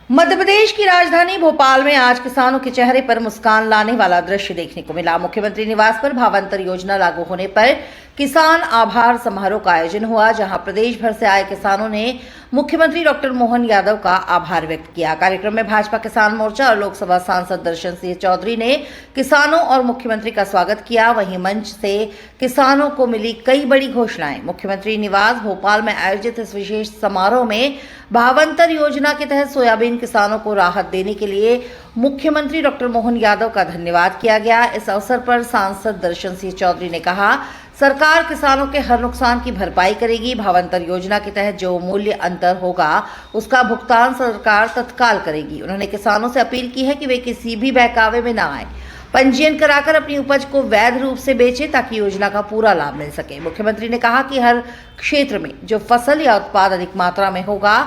मध्य प्रदेश की राजधानी भोपाल में आज किसानों के चेहरे पर मुस्कान लाने वाला दृश्य देखने को मिला। मुख्यमंत्री निवास पर भावांतर योजना लागू होने पर किसान आभार समारोह का आयोजन हुआ, जहां प्रदेश भर से आए किसानों ने मुख्यमंत्री डॉक्टर मोहन यादव का आभार व्यक्त किया। कार्यक्रम में भाजपा किसान मोर्चा और लोकसभा सांसद दर्शन सिंह चौधरी ने किसानों और मुख्यमंत्री का स्वागत किया। वहीं मंच से किसानों को मिली कई बड़ी घोषणाएं। मुख्यमंत्री निवास भोपाल में आयोजित इस विशेष समारोह में भावांतर योजना के तहत सोयाबीन किसानों को राहत देने के लिए मुख्यमंत्री डॉक्टर मोहन यादव का धन्यवाद किया गया। इस अवसर पर सांसद दर्शन सिंह चौधरी ने कहा, सरकार किसानों के हर नुकसान की भरपाई करेगी। भावांतर योजना के तहत जो मूल्य अंतर होगा उसका भुगतान सरकार तत्काल करेगी। उन्होंने किसानों से अपील की है कि वे किसी भी बहकावे में न आए, पंजीयन कराकर अपनी उपज को वैध रूप से बेचें ताकि योजना का पूरा लाभ मिल सके। मुख्यमंत्री ने कहा कि हर क्षेत्र में जो फसल या उत्पाद अधिक मात्रा में होगा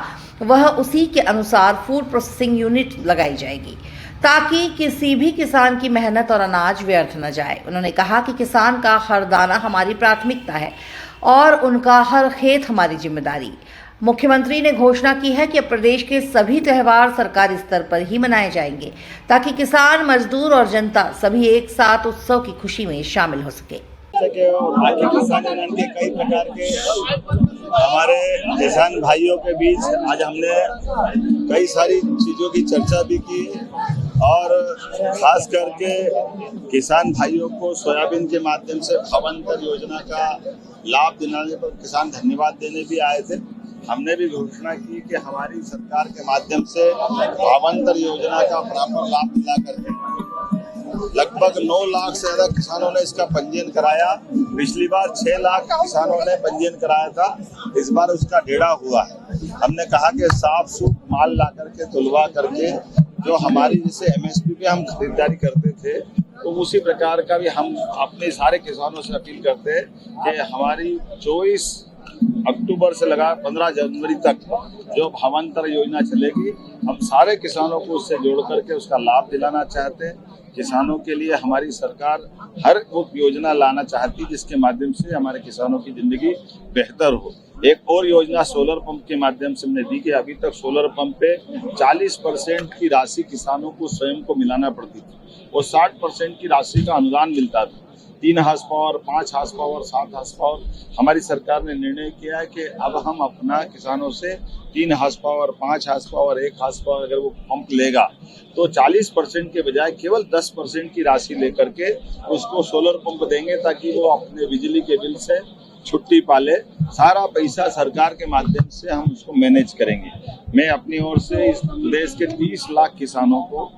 वह उसी के अनुसार फूड प्रोसेसिंग यूनिट लगाई जाएगी ताकि किसी भी किसान की मेहनत और अनाज व्यर्थ न जाए। उन्होंने कहा कि किसान का हर दाना हमारी प्राथमिकता है और उनका हर खेत हमारी जिम्मेदारी। मुख्यमंत्री ने घोषणा की है कि अब प्रदेश के सभी त्यौहार सरकारी स्तर पर ही मनाए जाएंगे ताकि किसान, मजदूर और जनता सभी एक साथ उत्सव की खुशी में शामिल हो सके। बाकी किसान यूनियन के कई प्रकार के हमारे किसान भाइयों के बीच आज हमने कई सारी चीज़ों की चर्चा भी की और खास करके किसान भाइयों को सोयाबीन के माध्यम से भावांतर योजना का लाभ दिलाने पर किसान धन्यवाद देने भी आए थे। हमने भी घोषणा की कि हमारी सरकार के माध्यम से भावांतर योजना का प्रॉपर लाभ दिला करके लगभग 9 लाख से ज्यादा किसानों ने इसका पंजीयन कराया। पिछली बार 6 लाख किसानों ने पंजीयन कराया था, इस बार उसका 1.5 हुआ है। हमने कहा कि साफ सूफ माल ला करके तुलवा करके जो हमारी जैसे MSP पे हम खरीदारी करते थे तो उसी प्रकार का भी हम अपने सारे किसानों से अपील करते हैं कि हमारी 24 अक्टूबर से लगा 15 जनवरी तक जो भावांतर योजना चलेगी, हम सारे किसानों को उससे जोड़ करके उसका लाभ दिलाना चाहते हैं। किसानों के लिए हमारी सरकार हर वो योजना लाना चाहती है जिसके माध्यम से हमारे किसानों की जिंदगी बेहतर हो। एक और योजना सोलर पंप के माध्यम से हमने दी कि अभी तक सोलर पंप पे 40% की राशि किसानों को स्वयं को मिलाना पड़ती थी और 60% की राशि का अनुदान मिलता था। 3 horsepower, 5 horsepower, 7 horsepower, हमारी सरकार ने निर्णय किया है कि अब हम अपना किसानों से 3 horsepower, 5 horsepower, 1 horsepower अगर वो पंप लेगा तो 40% के बजाय केवल 10% की राशि लेकर के उसको सोलर पंप देंगे ताकि वो अपने बिजली के बिल से छुट्टी पाले। सारा पैसा सरकार के माध्यम से हम उसको मैनेज करेंगे। मैं अपनी ओर से इस देश के 30 लाख किसानों को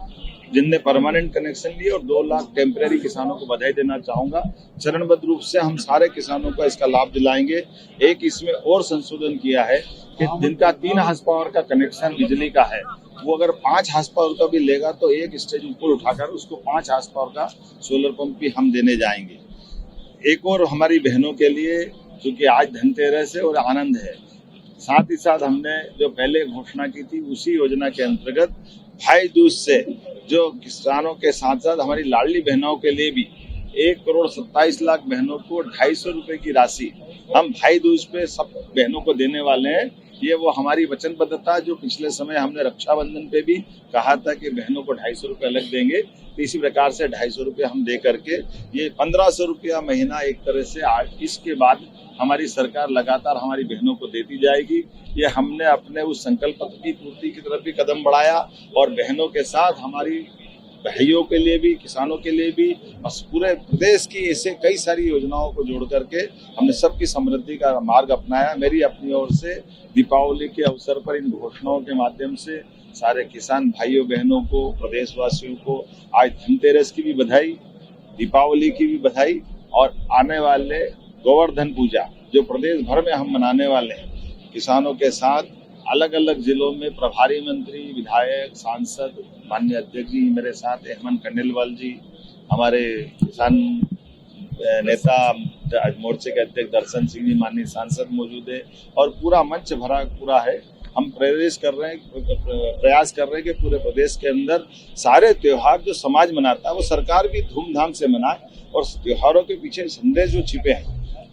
जिनने परमानेंट कनेक्शन लिए और 2 लाख टेम्परेरी किसानों को बधाई देना चाहूंगा। चरणबद्ध रूप से हम सारे किसानों को इसका लाभ दिलाएंगे। एक इसमें और संशोधन किया है कि जिनका 3 हार्स पावर का कनेक्शन बिजली का है वो अगर 5 हार्स पावर का भी लेगा तो एक स्टेज ऊपर उठाकर उसको 5 हार्स पावर का सोलर पंप भी हम देने जाएंगे। एक और हमारी बहनों के लिए, क्योंकि आज धनतेरस है और आनंद है, साथ ही साथ हमने जो पहले घोषणा की थी उसी योजना के अंतर्गत भाई दूज से जो किसानों के साथ साथ हमारी लाडली बहनों के लिए भी 1,27,00,000 बहनों को 250 रुपए की राशि हम भाई दूज पे सब बहनों को देने वाले हैं। ये वो हमारी वचनबद्धता जो पिछले समय हमने रक्षाबंधन पे भी कहा था कि बहनों को 250 रुपये अलग देंगे, तो इसी प्रकार से 250 रुपये हम दे करके ये 1500 रुपया महीना एक तरह से इसके बाद हमारी सरकार लगातार हमारी बहनों को देती जाएगी। ये हमने अपने उस संकल्प की पूर्ति की तरफ भी कदम बढ़ाया और बहनों के साथ हमारी भाइयों के लिए भी, किसानों के लिए भी, बस पूरे प्रदेश की ऐसे कई सारी योजनाओं को जोड़ करके हमने सबकी समृद्धि का मार्ग अपनाया। मेरी अपनी ओर से दीपावली के अवसर पर इन घोषणाओं के माध्यम से सारे किसान भाइयों बहनों को, प्रदेशवासियों को आज धनतेरस की भी बधाई, दीपावली की भी बधाई और आने वाले गोवर्धन पूजा जो प्रदेश भर में हम मनाने वाले हैं। किसानों के साथ अलग अलग जिलों में प्रभारी मंत्री, विधायक, सांसद, माननीय अध्यक्ष जी मेरे साथ, हेमंत खंडेलवाल जी, हमारे किसान नेता मोर्चे के अध्यक्ष दर्शन सिंह जी, माननीय सांसद मौजूद है और पूरा मंच भरा पूरा है। हम प्रयास कर रहे हैं कि पूरे प्रदेश के अंदर सारे त्योहार जो समाज मनाता है वो सरकार भी धूमधाम से मनाए और त्योहारों के पीछे संदेश जो छिपे हैं,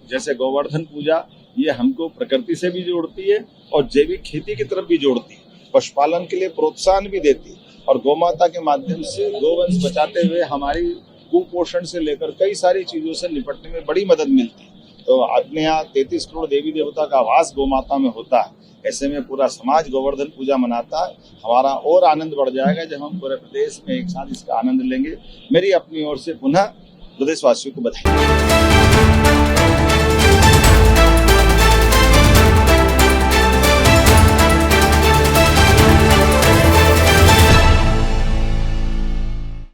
जैसे गोवर्धन पूजा, ये हमको प्रकृति से भी जोड़ती है और जैविक खेती की तरफ भी जोड़ती है। पशुपालन के लिए प्रोत्साहन भी देती और गौमाता के माध्यम से गोवंश बचाते हुए हमारी कुपोषण से लेकर कई सारी चीजों से निपटने में बड़ी मदद मिलती है। तो अपने यहाँ 33 करोड़ देवी देवता का वास गौमाता में होता है, ऐसे में पूरा समाज गोवर्धन पूजा मनाता है। हमारा और आनंद बढ़ जाएगा जब हम पूरे प्रदेश में एक साथ इसका आनंद लेंगे। मेरी अपनी ओर से पुनः प्रदेशवासियों को बधाई।